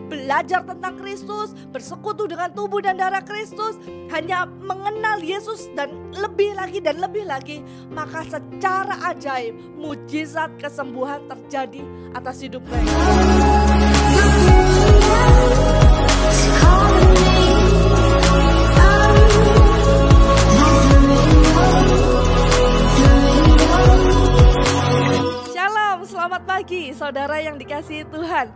belajar tentang Kristus, bersekutu dengan tubuh dan darah Kristus, hanya mengenal Yesus dan lebih lagi, maka secara ajaib mujizat kesembuhan terjadi atas hidup mereka. Shalom, selamat pagi saudara yang dikasihi Tuhan.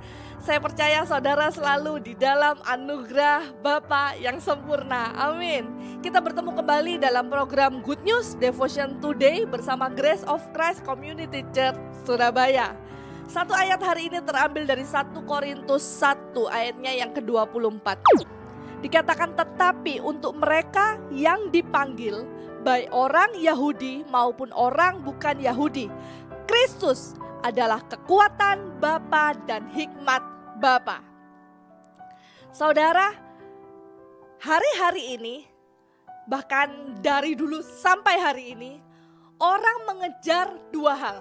Saya percaya saudara selalu di dalam anugerah Bapa yang sempurna. Amin. Kita bertemu kembali dalam program Good News Devotion Today bersama Grace of Christ Community Church Surabaya. Satu ayat hari ini terambil dari 1 Korintus 1 ayatnya yang ke-24. Dikatakan, tetapi untuk mereka yang dipanggil, baik orang Yahudi maupun orang bukan Yahudi, Kristus adalah kekuatan Bapa dan hikmat Bapa. Saudara, hari-hari ini, bahkan dari dulu sampai hari ini, orang mengejar dua hal.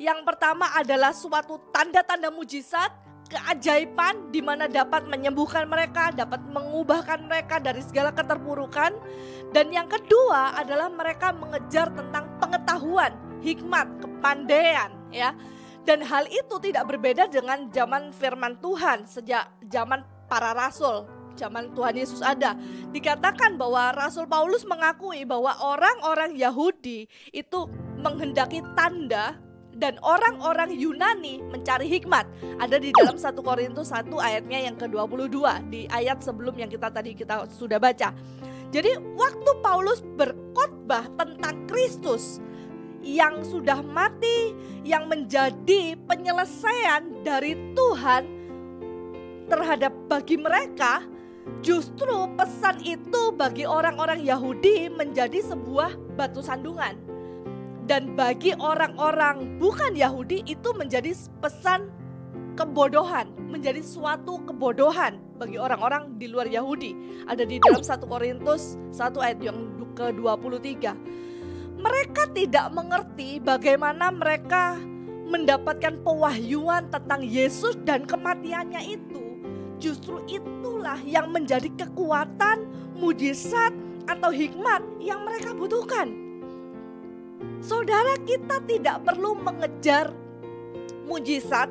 Yang pertama adalah suatu tanda-tanda mujizat, keajaiban di mana dapat menyembuhkan mereka, dapat mengubahkan mereka dari segala keterpurukan. Dan yang kedua adalah mereka mengejar tentang pengetahuan, hikmat, kepandaian, ya. Dan hal itu tidak berbeda dengan zaman firman Tuhan sejak zaman para rasul, zaman Tuhan Yesus ada. Dikatakan bahwa Rasul Paulus mengakui bahwa orang-orang Yahudi itu menghendaki tanda dan orang-orang Yunani mencari hikmat. Ada di dalam 1 Korintus 1 ayatnya yang ke-22, di ayat sebelum yang kita sudah baca. Jadi waktu Paulus berkhotbah tentang Kristus yang sudah mati, yang menjadi penyelesaian dari Tuhan terhadap bagi mereka, justru pesan itu bagi orang-orang Yahudi menjadi sebuah batu sandungan. Dan bagi orang-orang bukan Yahudi itu menjadi pesan kebodohan, menjadi suatu kebodohan bagi orang-orang di luar Yahudi. Ada di dalam 1 Korintus 1 ayat yang ke-23. Mereka tidak mengerti bagaimana mereka mendapatkan pewahyuan tentang Yesus dan kematiannya itu. Justru itulah yang menjadi kekuatan, mujizat atau hikmat yang mereka butuhkan. Saudara, kita tidak perlu mengejar mujizat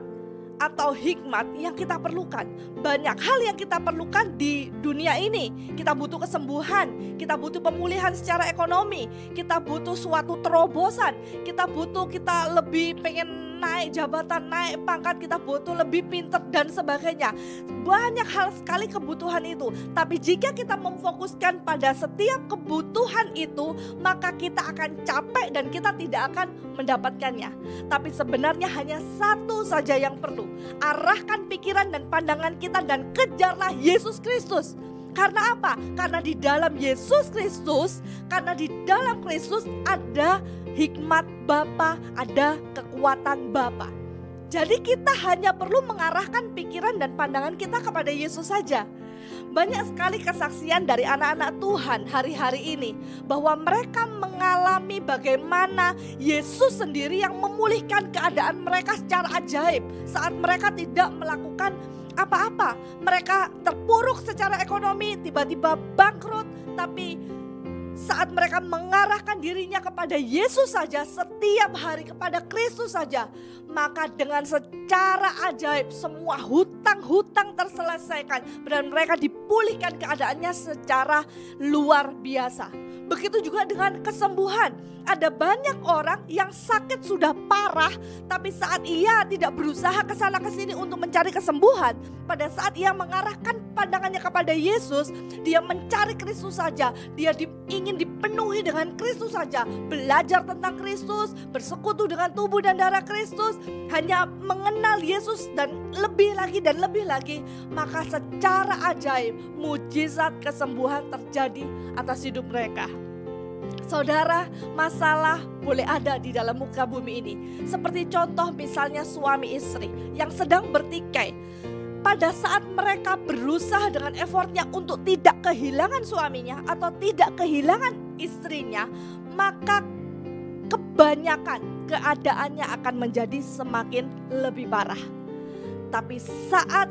atau hikmat yang kita perlukan. Banyak hal yang kita perlukan di dunia ini. Kita butuh kesembuhan, kita butuh pemulihan secara ekonomi, kita butuh suatu terobosan, kita lebih pengen naik jabatan, naik pangkat, kita butuh lebih pintar dan sebagainya. Banyak hal sekali kebutuhan itu. Tapi jika kita memfokuskan pada setiap kebutuhan itu, maka kita akan capek dan kita tidak akan mendapatkannya. Tapi sebenarnya hanya satu saja yang perlu. Arahkan pikiran dan pandangan kita dan kejarlah Yesus Kristus. Karena apa? Karena di dalam Yesus Kristus, karena di dalam Kristus ada hikmat Bapa, ada kekuatan Bapa. Jadi kita hanya perlu mengarahkan pikiran dan pandangan kita kepada Yesus saja. Banyak sekali kesaksian dari anak-anak Tuhan hari-hari ini bahwa mereka mengalami bagaimana Yesus sendiri yang memulihkan keadaan mereka secara ajaib saat mereka tidak melakukan apa-apa. Mereka terpuruk secara ekonomi, tiba-tiba bangkrut, tapi saat mereka mengarahkan dirinya kepada Yesus saja, setiap hari kepada Kristus saja, maka dengan secara ajaib semua hutang-hutang terselesaikan dan mereka dipulihkan keadaannya secara luar biasa. Begitu juga dengan kesembuhan. Ada banyak orang yang sakit sudah parah, tapi saat ia tidak berusaha ke sana ke sini untuk mencari kesembuhan, pada saat ia mengarahkan pandangannya kepada Yesus, dia mencari Kristus saja, dia ingin dipenuhi dengan Kristus saja, belajar tentang Kristus, bersekutu dengan tubuh dan darah Kristus, hanya mengenal Yesus dan lebih lagi, maka secara ajaib mujizat kesembuhan terjadi atas hidup mereka. Saudara, masalah boleh ada di dalam muka bumi ini. Seperti contoh misalnya suami istri yang sedang bertikai. Pada saat mereka berusaha dengan effortnya untuk tidak kehilangan suaminya atau tidak kehilangan istrinya, maka kebanyakan keadaannya akan menjadi semakin lebih parah. Tapi saat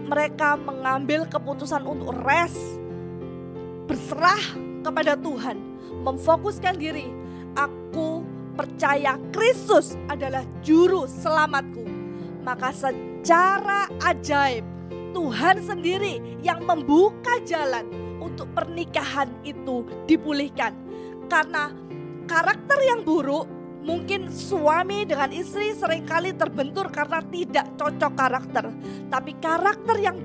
mereka mengambil keputusan untuk rest, berserah kepada Tuhan, memfokuskan diri. Aku percaya Kristus adalah juru selamatku. Maka secara ajaib Tuhan sendiri yang membuka jalan untuk pernikahan itu dipulihkan. Karena karakter yang buruk, mungkin suami dengan istri seringkali terbentur karena tidak cocok karakter. Tapi karakter yang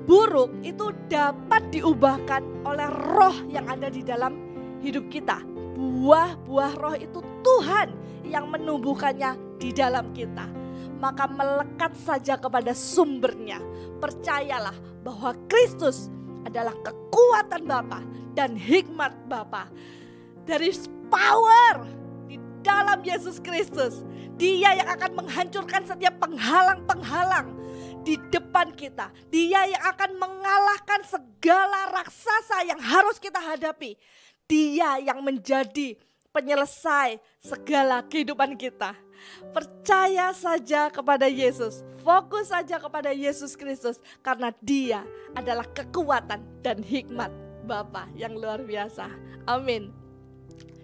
buruk itu dapat diubahkan oleh roh yang ada di dalam hidup kita. Buah-buah roh itu Tuhan yang menumbuhkannya di dalam kita. Maka melekat saja kepada sumbernya. Percayalah bahwa Kristus adalah kekuatan Bapa dan hikmat Bapa. There is power di dalam Yesus Kristus. Dia yang akan menghancurkan setiap penghalang-penghalang di depan kita. Dia yang akan mengalahkan segala raksasa yang harus kita hadapi. Dia yang menjadi penyelesai segala kehidupan kita. Percaya saja kepada Yesus. Fokus saja kepada Yesus Kristus. Karena Dia adalah kekuatan dan hikmat Bapa yang luar biasa. Amin.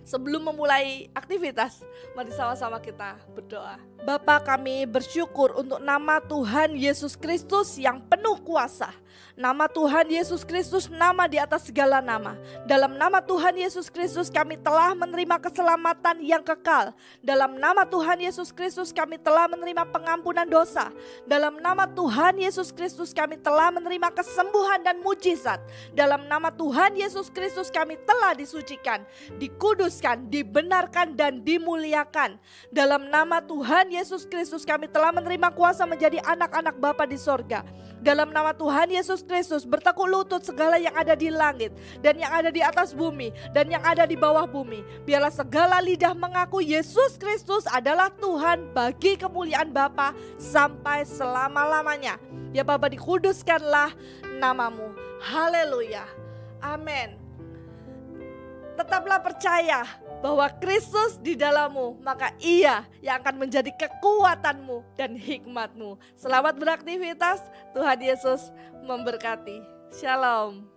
Sebelum memulai aktivitas, mari sama-sama kita berdoa. Bapa, kami bersyukur untuk nama Tuhan Yesus Kristus yang penuh kuasa. Nama Tuhan Yesus Kristus, nama di atas segala nama. Dalam nama Tuhan Yesus Kristus kami telah menerima keselamatan yang kekal. Dalam nama Tuhan Yesus Kristus kami telah menerima pengampunan dosa. Dalam nama Tuhan Yesus Kristus kami telah menerima kesembuhan dan mujizat. Dalam nama Tuhan Yesus Kristus kami telah disucikan, dikuduskan, dibenarkan dan dimuliakan. Dalam nama Tuhan Yesus Kristus kami telah menerima kuasa menjadi anak-anak Bapa di sorga. Dalam nama Tuhan Yesus Kristus bertekuk lutut segala yang ada di langit dan yang ada di atas bumi dan yang ada di bawah bumi. Biarlah segala lidah mengaku Yesus Kristus adalah Tuhan bagi kemuliaan Bapa sampai selama-lamanya. Ya Bapa, dikuduskanlah namamu. Haleluya. Amin. Tetaplah percaya bahwa Kristus di dalammu, maka Ia yang akan menjadi kekuatanmu dan hikmatmu. Selamat beraktivitas, Tuhan Yesus memberkati. Shalom.